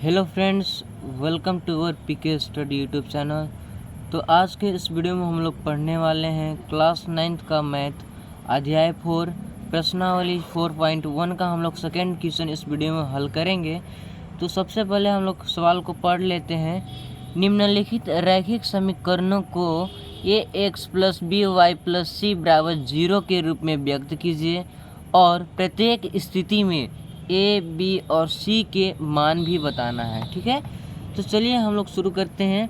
Hello friends, welcome to our PK study YouTube channel. तो आज के इस वीडियो में हम लोग पढ़ने वाले हैं क्लास 9th का मैथ अध्याय 4 प्रश्नावली 4.1 का हम लोग सेकेंड क्वेश्चन इस वीडियो में हल करेंगे। तो सबसे पहले हम लोग सवाल को पढ़ लेते हैं। निम्नलिखित रैखिक समीकरणों को ax plus b y plus c बराबर 0 के रूप में व्यक्त कीजिए और प्रत्येक स्थिति में ए बी और सी के मान भी बताना है। ठीक है, तो चलिए हम लोग शुरू करते हैं।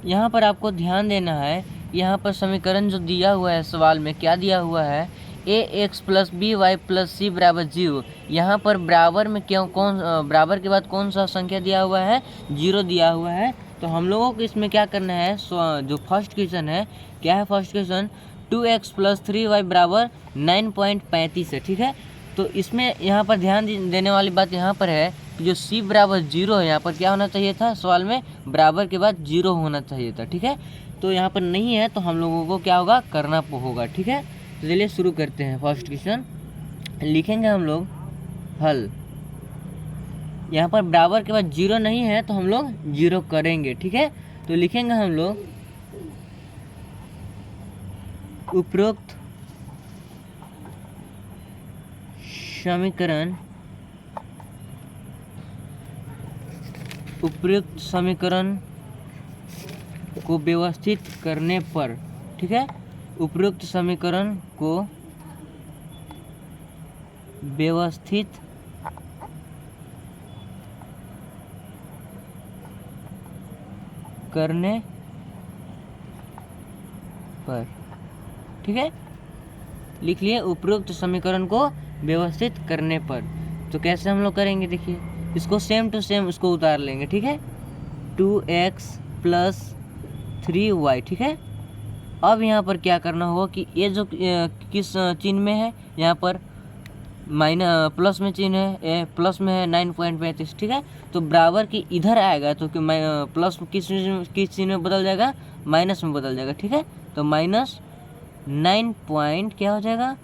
यहाँ पर आपको ध्यान देना है, यहाँ पर समीकरण जो दिया हुआ है सवाल में क्या दिया हुआ है, a x plus b y plus c बराबर 0। यहाँ पर बराबर में बराबर के बाद कौन सा संख्या दिया हुआ है, 0 दिया हुआ है। तो हम लोगों को इसमें क्या करना है, जो फर्स्ट क्वेश्चन है, क्या है first question, 2x plus 3y बराबर 9.35 है। ठीक है, तो इसमें यहाँ पर ध्यान देने वाली बात यहाँ पर है कि जो c बराबर 0 है, यहाँ पर क्या होना चाहिए था, सवाल में बराबर के बाद 0 होना चाहिए था। ठीक है, तो यहाँ पर नहीं है, तो हम लोगों को क्या होगा, करना होगा। ठीक है, तो चलिए शुरू करते हैं। फर्स्ट क्वेश्चन लिखेंगे हम लोग हल। यहाँ पर बराबर के बाद 0 नहीं है, तो हम लोग 0 करेंगे। ठीक है, तो लिखेंगे हम लोग उपरोक्त समीकरण को व्यवस्थित करने पर, ठीक है, उपरोक्त समीकरण को व्यवस्थित करने पर, ठीक है, लिख लिए उपरोक्त समीकरण को व्यवस्थित करने पर। तो कैसे हम लोग करेंगे, देखिए इसको सेम टू सेम उसको उतार लेंगे। ठीक है, 2x प्लस 3y। ठीक है, अब यहाँ पर क्या करना होगा कि ये जो किस चिन्ह में है, यहाँ पर प्लस में चिन्ह है, प्लस में है 9.35। ठीक है, तो बराबर की इधर आएगा तो प्लस किस चिन्ह में बदल जाएगा, माइनस में बदल जाएगा। ठीक है, तो माइनस 9 पॉइंट क्या हो जाएगा,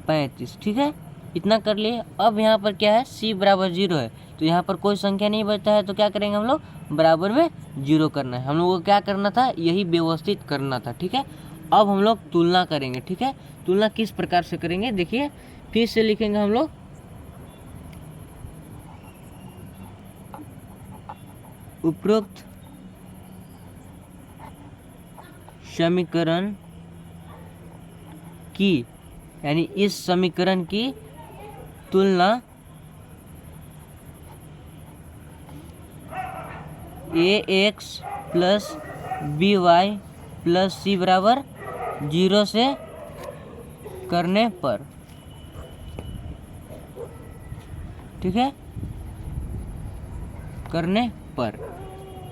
35। ठीक है, इतना कर लिए। अब यहाँ पर क्या है, c बराबर 0 है, तो यहाँ पर कोई संख्या नहीं बचता है, तो क्या करेंगे हम लोग, बराबर में 0 करना है। हम लोगों को क्या करना था, यही व्यवस्थित करना था। ठीक है, अब हम लोग तुलना करेंगे। ठीक है, तुलना किस प्रकार से करेंगे, देखिए फिर से लिखेंगे हम लोग उपरोक्त समीकरण की, यानी इस समीकरण की तुलना ax plus b y plus c बराबर 0 से करने पर। ठीक है, करने पर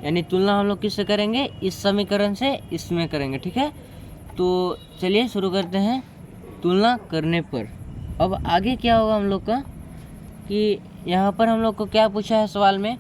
यानी तुलना हम लोग किससे करेंगे, इस समीकरण से इसमें करेंगे। ठीक है, तो चलिए शुरू करते हैं तुलना करने पर। अब आगे क्या होगा हम लोग का, कि यहाँ पर हम लोग को क्या पूछा है सवाल में,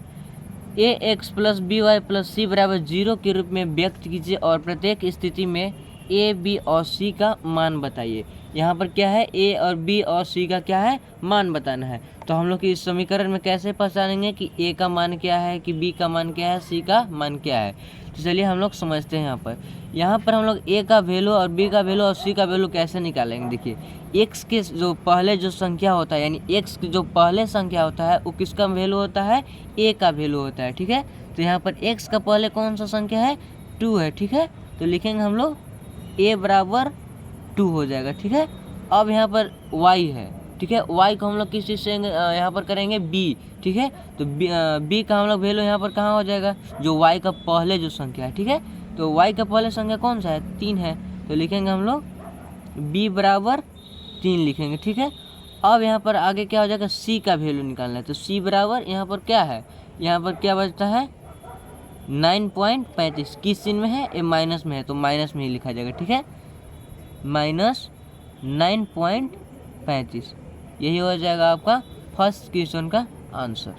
a x plus b y plus c बराबर 0 के रूप में व्यक्त कीजिए और प्रत्येक स्थिति में ए बी और सी का मान बताइए। यहाँ पर क्या है, ए और बी और सी का क्या है, मान बताना है। तो हम लोग इस समीकरण में कैसे पहचानेंगे कि ए का मान क्या है, कि बी का मान क्या है, सी का मान क्या है। तो चलिए हम लोग समझते हैं। यहाँ पर हम लोग ए का वैल्यू और बी का वैल्यू और सी का वैल्यू कैसे निकालेंगे, देखिए एक्स के जो पहले जो संख्या होता है, यानी एक्स की जो पहले संख्या होता है वो किसका वैल्यू होता है, ए का वैल्यू होता है। ठीक है, तो यहाँ पर एक्स का पहले कौन सा संख्या है, 2 है। ठीक है, तो लिखेंगे हम लोग ए बराबर 2 हो जाएगा। ठीक है, अब यहाँ पर वाई है। ठीक है, वाई को हम लोग किस चीज़ से यहाँ पर करेंगे, बी। ठीक है, तो बी का हम लोग वैल्यू यहाँ पर कहाँ हो जाएगा, जो वाई का पहले जो संख्या है। ठीक है, तो वाई का पहले संख्या कौन सा है, 3 है, तो लिखेंगे हम लोग बी बराबर 3 लिखेंगे। ठीक है, अब यहाँ पर आगे क्या हो जाएगा, सी का वैल्यू निकालना है, तो सी बराबर यहाँ पर क्या है, यहाँ पर क्या बचता है, 9.35। किस चिन्ह में है, ए माइनस में है, तो माइनस में ही लिखा जाएगा। ठीक है, माइनस 9.35, यही हो जाएगा आपका फर्स्ट क्वेश्चन का आंसर।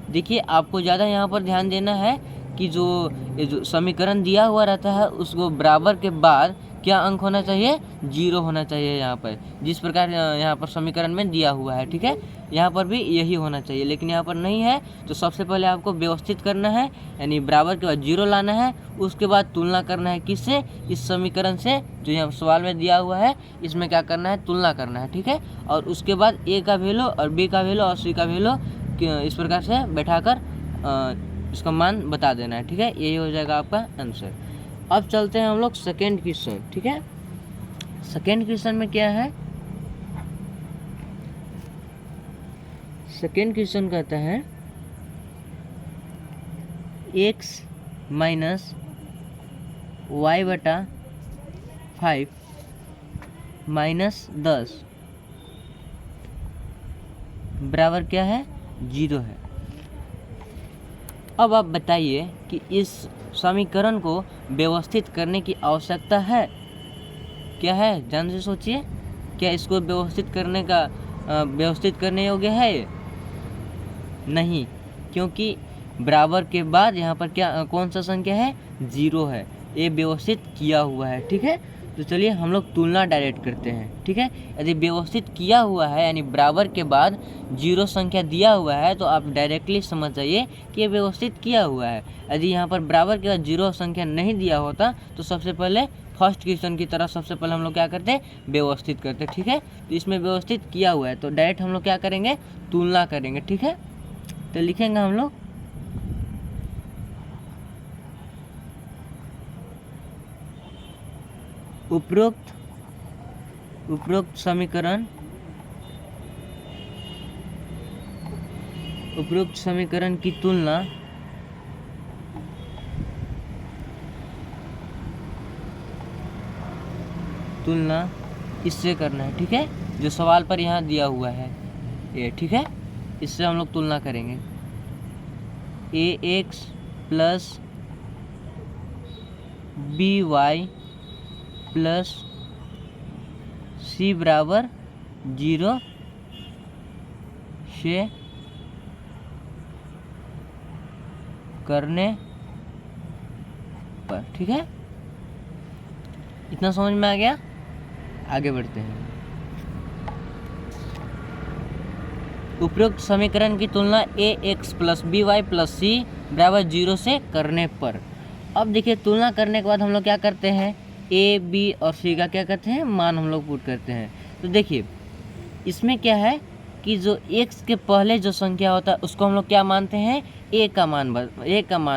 देखिए आपको ज़्यादा यहाँ पर ध्यान देना है कि ये जो समीकरण दिया हुआ रहता है उसको बराबर के बाद क्या अंक होना चाहिए, 0 होना चाहिए यहाँ पर, जिस प्रकार यहाँ पर समीकरण में दिया हुआ है। ठीक है, यहाँ पर भी यही होना चाहिए, लेकिन यहाँ पर नहीं है। तो सबसे पहले आपको व्यवस्थित करना है, यानी बराबर के बाद 0 लाना है, उसके बाद तुलना करना है किससे, इस समीकरण से जो यहाँ सवाल में दिया हुआ है, इसमें क्या करना है, तुलना करना है, ठीक है। और उसके बाद ए का वैल्यू और बी का वैल्यू और सी का वैल्यू इस प्रकार से बैठाकर इसका मान बता देना है, ठीक है। यही हो जाएगा आपका आंसर। अब चलते हैं हम लोग सेकेंड क्वेश्चन, ठीक है। सेकेंड क्वेश्चन में क्या है, सेकेंड क्वेश्चन कहता है x माइनस वाई बटा 5 माइनस 10 बराबर क्या है, 0 है। अब आप बताइए कि इस समीकरण को व्यवस्थित करने की आवश्यकता है, क्या है, ध्यान से सोचिए। क्या इसको व्यवस्थित करने योग्य है ये? नहीं, क्योंकि बराबर के बाद यहाँ पर क्या कौन सा संख्या है, 0 है, ये व्यवस्थित किया हुआ है, ठीक है। तो चलिए हम लोग तुलना डायरेक्ट करते हैं, ठीक है। यदि व्यवस्थित किया हुआ है यानी बराबर के बाद 0 संख्या दिया हुआ है तो आप डायरेक्टली समझ जाइए कि ये व्यवस्थित किया हुआ है। यदि यहाँ पर बराबर के बाद 0 संख्या नहीं दिया होता तो सबसे पहले फर्स्ट क्वेश्चन की तरह सबसे पहले हम लोग क्या करते हैं, व्यवस्थित करते, ठीक है। तो इसमें व्यवस्थित किया हुआ है तो डायरेक्ट हम लोग क्या करेंगे, तुलना करेंगे, ठीक है। तो लिखेंगे हम लोग उपरोक्त समीकरण की तुलना इससे करना है, ठीक है, जो सवाल पर यहाँ दिया हुआ है ये, ठीक है। इससे हम लोग तुलना करेंगे, ax plus by plus c बराबर 0 से करने पर, ठीक है। इतना समझ में आ गया, आगे बढ़ते हैं। उपरोक्त समीकरण की तुलना ax plus by plus c बराबर 0 से करने पर। अब देखिए तुलना करने के बाद हम लोग क्या करते हैं, a b और c का क्या करते हैं, मान हम लोग पुट करते हैं। तो देखिए इसमें क्या है कि जो x के पहले जो संख्या होता है उसको हम लोग क्या मानते हैं, a का मान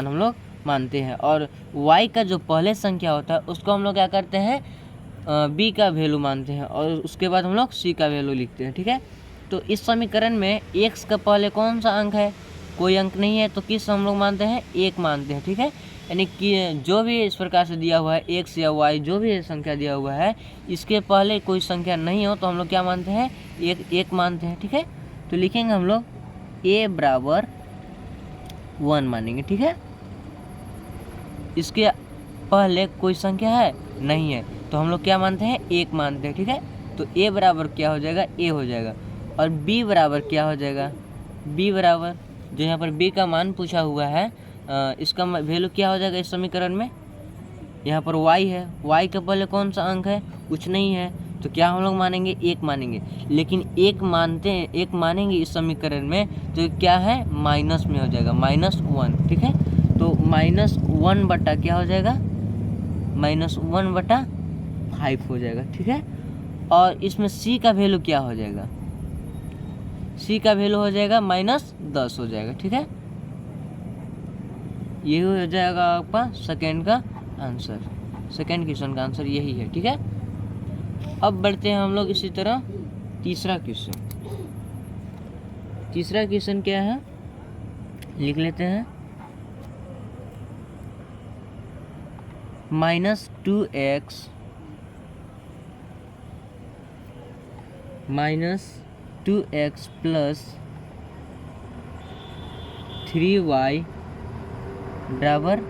हम लोग मानते हैं, और y का जो पहले संख्या होता है उसको हम लोग क्या करते हैं, b का वैल्यू मानते हैं, और उसके बाद हम लोग c का वैल्यू लिखते हैं, ठीक है। तो इस समीकरण में x का पहले कौन सा अंक है, कोई अंक नहीं है, तो किस हम लोग मानते हैं, 1 मानते हैं, ठीक है। यानी कि जो भी इस प्रकार से दिया हुआ है x या y जो भी संख्या दिया हुआ है, इसके पहले कोई संख्या नहीं हो तो हम लोग क्या मानते हैं, एक मानते हैं, ठीक है। तो लिखेंगे हम लोग a बराबर 1 मानेंगे, ठीक है। इसके पहले कोई संख्या है नहीं है तो हम लोग क्या मानते हैं, 1 मानते हैं, ठीक है। तो a बराबर क्या हो जाएगा, a हो जाएगा, और b बराबर क्या हो जाएगा, b बराबर जो यहाँ पर b का मान पूछा हुआ है, इसका वैल्यू क्या हो जाएगा इस समीकरण में, यहाँ पर y है, y के पहले कौन सा अंक है, कुछ नहीं है, तो क्या हम लोग मानेंगे, 1 मानेंगे। लेकिन 1 मानेंगे इस समीकरण में तो क्या है, माइनस में हो जाएगा, -1, ठीक है। तो -1 बटा क्या हो जाएगा, -1/5 हो जाएगा, ठीक है। और इसमें c का वैल्यू क्या हो जाएगा, c का वैल्यू हो जाएगा -10 हो जाएगा, ठीक है। ये हो जाएगा आपका सेकेंड का आंसर, सेकेंड क्वेश्चन का आंसर यही है, ठीक है। अब बढ़ते हैं हम लोग इसी तरह तीसरा क्वेश्चन क्या है, लिख लेते हैं, -2x प्लस 3y बराबर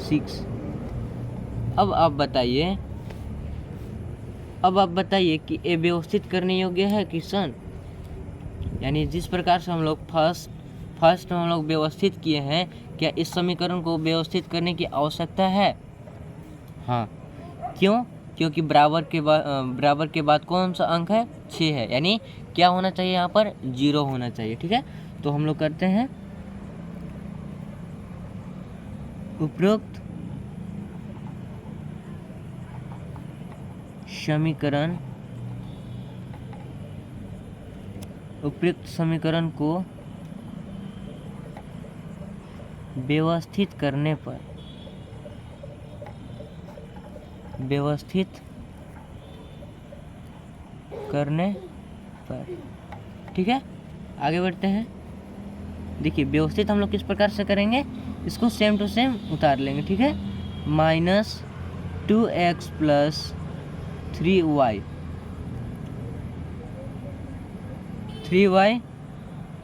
6। अब आप बताइए कि ये व्यवस्थित करने योग्य है क्वेश्चन, यानी जिस प्रकार से हम लोग फर्स्ट हम लोग व्यवस्थित किए हैं, क्या इस समीकरण को व्यवस्थित करने की आवश्यकता है, हाँ। क्यों, क्योंकि बराबर के बाद कौन सा अंक है, 6 है, यानी क्या होना चाहिए, यहाँ पर 0 होना चाहिए। ठीक है, तो हम लोग करते हैं उपरोक्त समीकरण को व्यवस्थित करने पर ठीक है, आगे बढ़ते हैं। देखिए व्यवस्थित हम लोग किस प्रकार से करेंगे, इसको सेम टू सेम उतार लेंगे। ठीक है, -2x + 3y।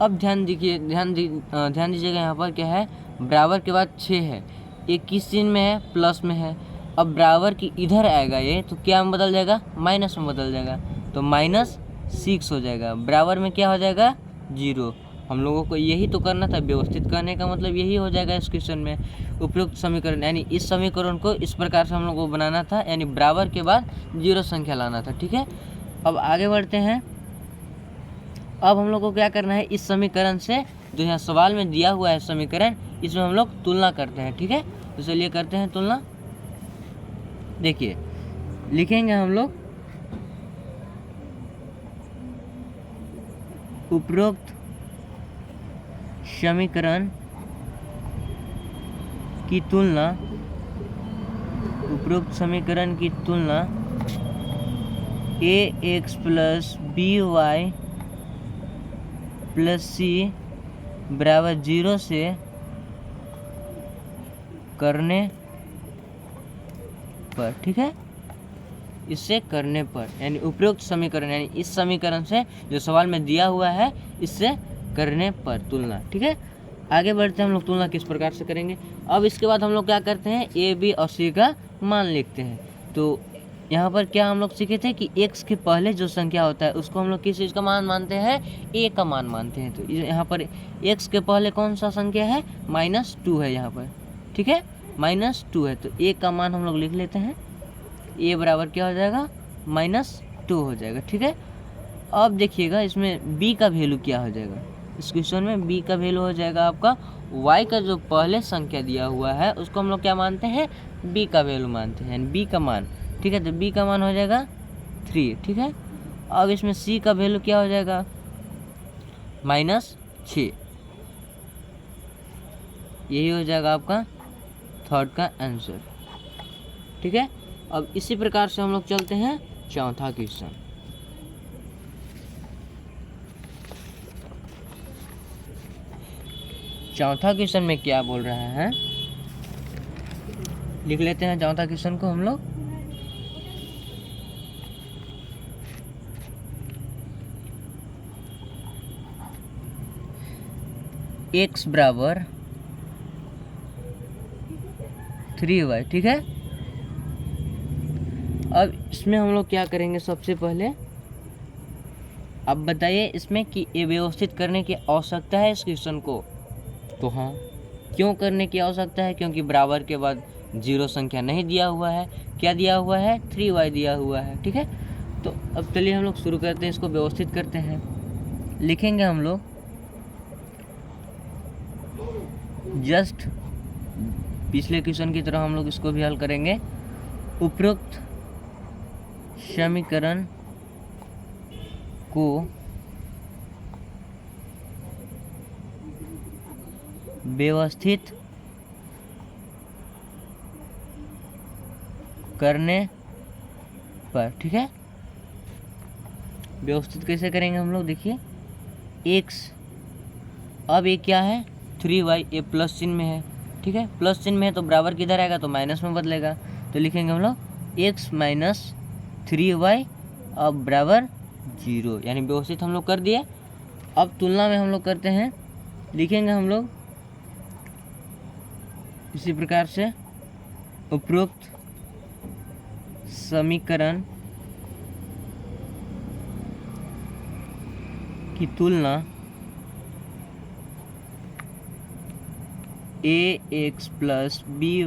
अब ध्यान दीजिएगा यहाँ पर क्या है, बराबर के बाद 6 है, ये किस चिन्ह में है, प्लस में है। अब बराबर की इधर आएगा ये, तो क्या में बदल जाएगा, माइनस में बदल जाएगा, तो -6 हो जाएगा। बराबर में क्या हो जाएगा, 0। हम लोगों को यही तो करना था, व्यवस्थित करने का मतलब यही हो जाएगा इस क्वेश्चन में। उपयुक्त समीकरण यानी इस समीकरण को इस प्रकार से हम लोग को बनाना था, यानी बराबर के बाद 0 संख्या लाना था। ठीक है, अब आगे बढ़ते हैं। अब हम लोग को क्या करना है, इस समीकरण से जो यहाँ सवाल में दिया हुआ है समीकरण, इसमें हम लोग तुलना करते हैं। ठीक है, तो चलिए करते हैं तुलना। देखिए लिखेंगे हम लोग उपरोक्त समीकरण की तुलना ax + by + c = 0 से करने पर। ठीक है, इससे करने पर यानी उपरोक्त समीकरण यानी इस समीकरण से जो सवाल में दिया हुआ है, इससे करने पर तुलना। ठीक है, आगे बढ़ते हैं हम लोग तुलना किस प्रकार से करेंगे। अब इसके बाद हम लोग क्या करते हैं, a, b और c का मान लिखते हैं। तो यहाँ पर क्या हम लोग सीखे थे कि x के पहले जो संख्या होता है उसको हम लोग किस चीज़ का मान मानते हैं, a का मान मानते हैं। तो यहाँ पर x के पहले कौन सा संख्या है, -2 है यहाँ पर। ठीक है, -2 है, तो a का मान हम लोग लिख लेते हैं। a बराबर क्या हो जाएगा, -2 हो जाएगा। ठीक है, अब देखिएगा इसमें b का वैल्यू क्या हो जाएगा। इस क्वेश्चन में b का वैल्यू हो जाएगा आपका y का जो पहले संख्या दिया हुआ है उसको हम लोग क्या मानते हैं, b का वैल्यू मानते हैं, यानी b का मान। ठीक है, तो b का मान हो जाएगा 3। ठीक है, अब इसमें c का वैल्यू क्या हो जाएगा, -6। यही हो जाएगा आपका थर्ड का आंसर। ठीक है, अब इसी प्रकार से हम लोग चलते हैं चौथा क्वेश्चन। चौथा क्वेश्चन में क्या बोल रहा है, लिख लेते हैं चौथा क्वेश्चन को हम लोग। x बराबर 3y। ठीक है, अब इसमें हम लोग क्या करेंगे, सबसे पहले अब बताइए इसमें कि ये व्यवस्थित करने की आवश्यकता है इस क्वेश्चन को। तो हाँ, क्यों करने की आवश्यकता है, क्योंकि बराबर के बाद 0 संख्या नहीं दिया हुआ है। क्या दिया हुआ है, 3y दिया हुआ है। ठीक है, तो अब चलिए हम लोग शुरू करते हैं, इसको व्यवस्थित करते हैं। लिखेंगे हम लोग जस्ट पिछले क्वेश्चन की तरह हम लोग इसको भी हल करेंगे। उपरोक्त समीकरण को व्यवस्थित करने पर। ठीक है, व्यवस्थित कैसे करेंगे हम लोग, देखिए x, अब ये क्या है, 3y, ये प्लस चिन्ह में है। ठीक है, प्लस चिन्ह में है तो बराबर किधर आएगा, तो माइनस में बदलेगा। तो लिखेंगे हम लोग x - 3y अब बराबर 0, यानी व्यवस्थित हम लोग कर दिए। अब तुलना में हम लोग करते हैं, लिखेंगे हम लोग इसी प्रकार से उपरोक्त समीकरण की तुलना ax +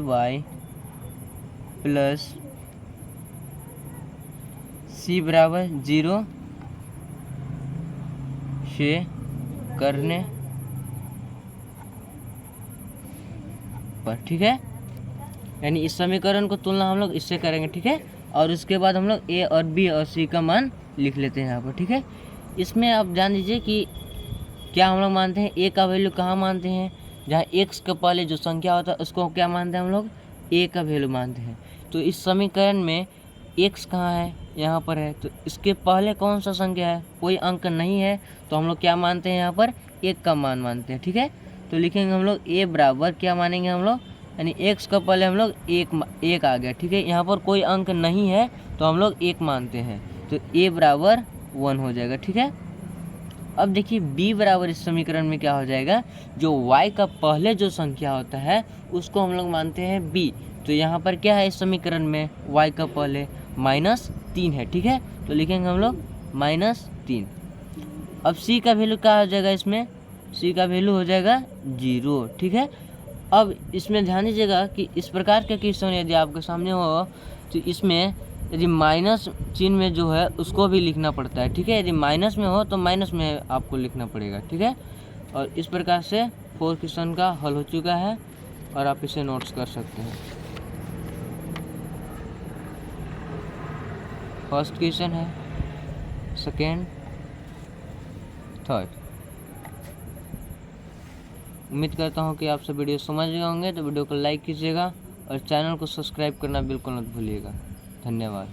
by + c = 0 से करने पर, ठीक है। यानी इस समीकरण को तुलना हम लोग इससे करेंगे, ठीक है। और उसके बाद हम लोग ए और बी और सी का मान लिख लेते हैं यहाँ पर, ठीक है। इसमें आप जान लीजिए कि क्या हम लोग मानते हैं, ए का वैल्यू कहाँ मानते हैं, जहाँ एक्स के पहले जो संख्या होता है उसको क्या मानते हैं हम लोग, ए का वैल्यू मानते हैं। तो इस समीकरण में एक्स कहाँ है, यहाँ पर है, तो इसके पहले कौन सा संख्या है, कोई अंक नहीं है, तो हम लोग क्या मानते हैं यहाँ पर, एक का मान मानते हैं, ठीक है। तो लिखेंगे हम लोग ए बराबर क्या मानेंगे हम लोग, यानी एक्स का पहले हम लोग एक आ गया, ठीक है। यहाँ पर कोई अंक नहीं है तो हम लोग एक मानते हैं, तो ए बराबर 1 हो जाएगा, ठीक है। अब देखिए b बराबर इस समीकरण में क्या हो जाएगा, जो y का पहले जो संख्या होता है उसको हम लोग मानते हैं b। तो यहाँ पर क्या है इस समीकरण में, y का पहले -3 है, ठीक है। तो लिखेंगे हम लोग -3। अब c का वैल्यू क्या हो जाएगा, इसमें c का वैल्यू हो जाएगा 0, ठीक है। अब इसमें ध्यान दीजिएगा कि इस प्रकार के क्वेश्चन यदि आपके सामने हो तो इसमें यदि माइनस चिन्ह में जो है उसको भी लिखना पड़ता है, ठीक है। यदि माइनस में हो तो माइनस में आपको लिखना पड़ेगा, ठीक है। और इस प्रकार से 4 क्वेश्चन का हल हो चुका है और आप इसे नोट्स कर सकते हैं। फर्स्ट क्वेश्चन है, सेकेंड, थर्ड। उम्मीद करता हूँ कि आप सब वीडियो समझ गए होंगे, तो वीडियो को लाइक कीजिएगा और चैनल को सब्सक्राइब करना बिल्कुल मत भूलिएगा। धन्यवाद।